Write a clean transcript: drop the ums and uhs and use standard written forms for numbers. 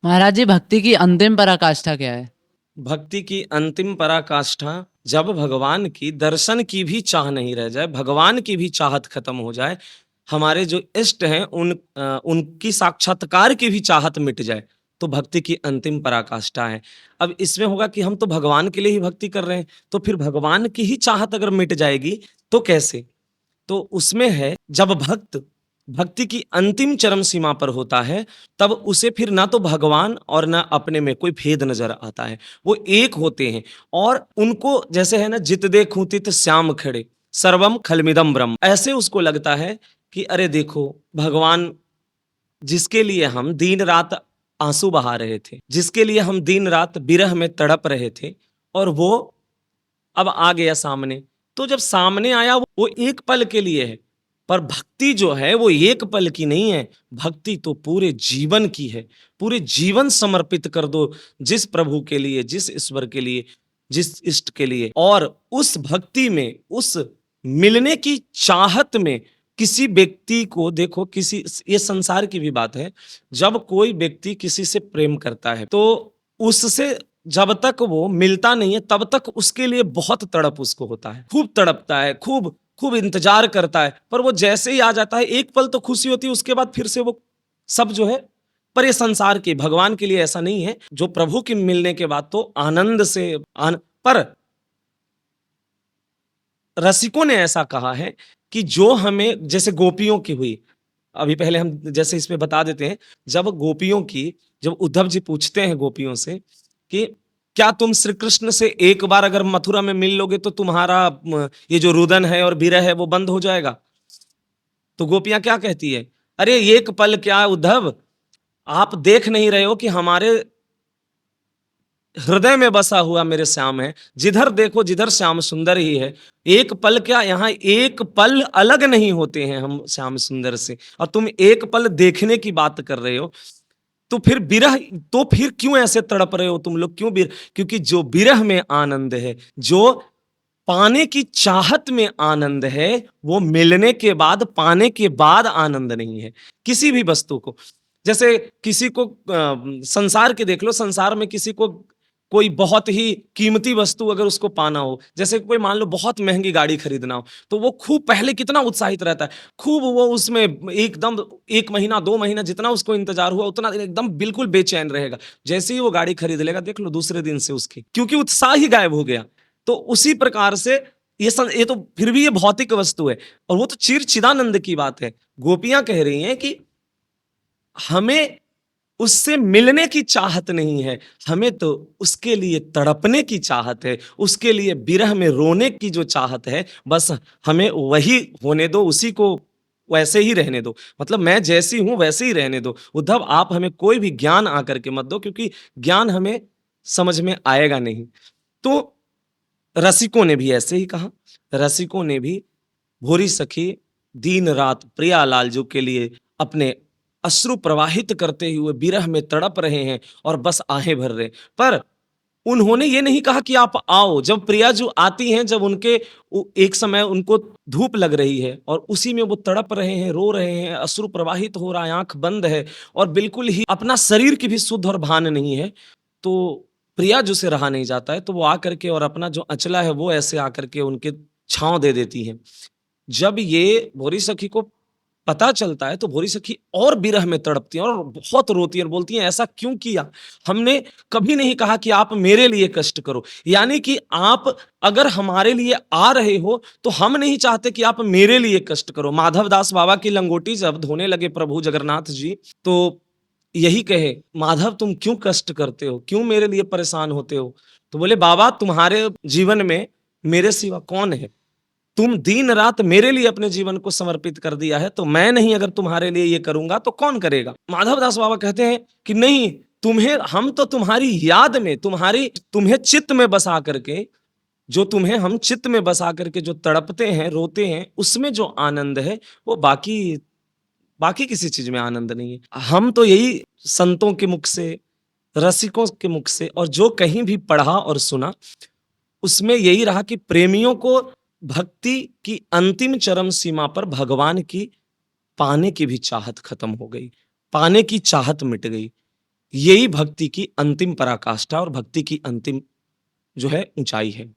महाराज जी, भक्ति की अंतिम पराकाष्ठा क्या है? भक्ति की अंतिम पराकाष्ठा जब भगवान की दर्शन की भी चाह नहीं रह जाए, भगवान की भी चाहत खत्म हो जाए, हमारे जो इष्ट हैं उनकी साक्षात्कार की भी चाहत मिट जाए, तो भक्ति की अंतिम पराकाष्ठा है। अब इसमें होगा कि हम तो भगवान के लिए ही भक्ति कर रहे हैं, तो फिर भगवान की ही चाहत अगर मिट जाएगी तो कैसे? तो उसमें है जब भक्त भक्ति की अंतिम चरम सीमा पर होता है, तब उसे फिर ना तो भगवान और ना अपने में कोई भेद नजर आता है। वो एक होते हैं और उनको जैसे है ना, जित देखूं तित श्याम खड़े, सर्वम खलमिदम ब्रह्म। ऐसे उसको लगता है कि अरे देखो, भगवान जिसके लिए हम दिन रात आंसू बहा रहे थे, जिसके लिए हम दिन रात विरह में तड़प रहे थे, और वो अब आ गया सामने। तो जब सामने आया वो एक पल के लिए है, पर भक्ति जो है वो एक पल की नहीं है। भक्ति तो पूरे जीवन की है। पूरे जीवन समर्पित कर दो जिस प्रभु के लिए, जिस ईश्वर के लिए, जिस इष्ट के लिए, और उस भक्ति में, उस मिलने की चाहत में किसी व्यक्ति को देखो, किसी, ये संसार की भी बात है, जब कोई व्यक्ति किसी से प्रेम करता है तो उससे जब तक वो मिलता नहीं है तब तक उसके लिए बहुत तड़प उसको होता है, खूब तड़पता है, खूब खूब इंतजार करता है। पर वो जैसे ही आ जाता है, एक पल तो खुशी होती है, उसके बाद फिर से वो सब जो है। पर ये संसार के, भगवान के लिए ऐसा नहीं है। जो प्रभु के मिलने के बाद तो आनंद से पर रसिकों ने ऐसा कहा है कि जो हमें, जैसे गोपियों की हुई, अभी पहले हम जैसे इसमें बता देते हैं, जब गोपियों की, जब उद्धव जी पूछते हैं गोपियों से कि क्या तुम श्री कृष्ण से एक बार अगर मथुरा में मिल लोगे तो तुम्हारा ये जो रुदन है और विरह है वो बंद हो जाएगा? तो गोपियां क्या कहती है, अरे एक पल क्या उद्धव, आप देख नहीं रहे हो कि हमारे हृदय में बसा हुआ मेरे श्याम है, जिधर देखो जिधर श्याम सुंदर ही है। एक पल क्या, यहाँ एक पल अलग नहीं होते हैं हम श्याम सुंदर से, और तुम एक पल देखने की बात कर रहे हो। तो फिर विरह, तो फिर क्यों ऐसे तड़प रहे हो तुम लोग, क्यों क्योंकि जो विरह में आनंद है, जो पाने की चाहत में आनंद है, वो मिलने के बाद, पाने के बाद आनंद नहीं है किसी भी वस्तु को। जैसे किसी को संसार के देख लो, संसार में किसी को कोई बहुत ही कीमती वस्तु अगर उसको पाना हो, जैसे कोई मान लो बहुत महंगी गाड़ी खरीदना हो, तो वो खूब पहले कितना उत्साहित रहता है, खूब वो उसमें एकदम 1 महीना 2 महीना जितना उसको इंतजार हुआ उतना दिन एकदम बिल्कुल बेचैन रहेगा। जैसे ही वो गाड़ी खरीद लेगा, देख लो दूसरे दिन से उसकी, क्योंकि उत्साह ही गायब हो गया। तो उसी प्रकार से ये तो फिर भी ये भौतिक वस्तु है, और वो तो चिर चिदानंद की बात है। गोपियां कह रही हैं कि हमें उससे मिलने की चाहत नहीं है, हमें तो उसके लिए तड़पने की चाहत है, उसके लिए विरह में रोने की जो चाहत है, बस हमें वही होने दो, उसी को वैसे ही रहने दो। मतलब मैं जैसी हूं वैसे ही रहने दो। उद्धव, आप हमें कोई भी ज्ञान आकर के मत दो, क्योंकि ज्ञान हमें समझ में आएगा नहीं। तो रसिकों ने भी ऐसे ही कहा। रसिकों ने भी भोरी सखी दिन रात प्रिया लालजू के लिए अपने अश्रु प्रवाहित करते हुए विरह में तड़प रहे हैं और बस आहें भर रहे हैं। पर उन्होंने ये नहीं कहा कि आप आओ। जब प्रिया जो आती हैं, जब उनके एक समय उनको धूप लग रही है और उसी में वो तड़प रहे हैं, रो रहे हैं, अश्रु प्रवाहित हो रहा है, आंख बंद है और बिल्कुल ही अपना शरीर की भी शुद्ध और भान नहीं है, तो प्रिया जो से रहा नहीं जाता है, तो वो आकर के और अपना जो अचला है वो ऐसे आकर के उनके छांव दे देती है। जब ये भोरी सखी को पता चलता है, तो भोरी सखी और विरह में तड़पती है और बहुत रोती है और बोलती है, ऐसा क्यों किया? हमने कभी नहीं कहा कि आप मेरे लिए कष्ट करो। यानी कि आप अगर हमारे लिए आ रहे हो तो हम नहीं चाहते कि आप मेरे लिए कष्ट करो। माधव दास बाबा की लंगोटी जब धोने लगे प्रभु जगन्नाथ जी, तो यही कहे, माधव तुम क्यों कष्ट करते हो, क्यों मेरे लिए परेशान होते हो? तो बोले, बाबा तुम्हारे जीवन में मेरे सिवा कौन है? तुम दिन रात मेरे लिए अपने जीवन को समर्पित कर दिया है, तो मैं नहीं अगर तुम्हारे लिए ये करूंगा तो कौन करेगा? माधव दास बाबा कहते हैं कि नहीं, तुम्हें, हम तो तुम्हारी याद में, तुम्हें चित्त में बसा करके, जो तुम्हें हम चित्त में बसा करके जो तड़पते हैं, रोते हैं, उसमें जो आनंद है वो बाकी बाकी किसी चीज में आनंद नहीं है। हम तो यही संतों के मुख से, रसिकों के मुख से, और जो कहीं भी पढ़ा और सुना, उसमें यही रहा कि प्रेमियों को भक्ति की अंतिम चरम सीमा पर भगवान की पाने की भी चाहत खत्म हो गई, पाने की चाहत मिट गई। यही भक्ति की अंतिम पराकाष्ठा और भक्ति की अंतिम जो है ऊंचाई है।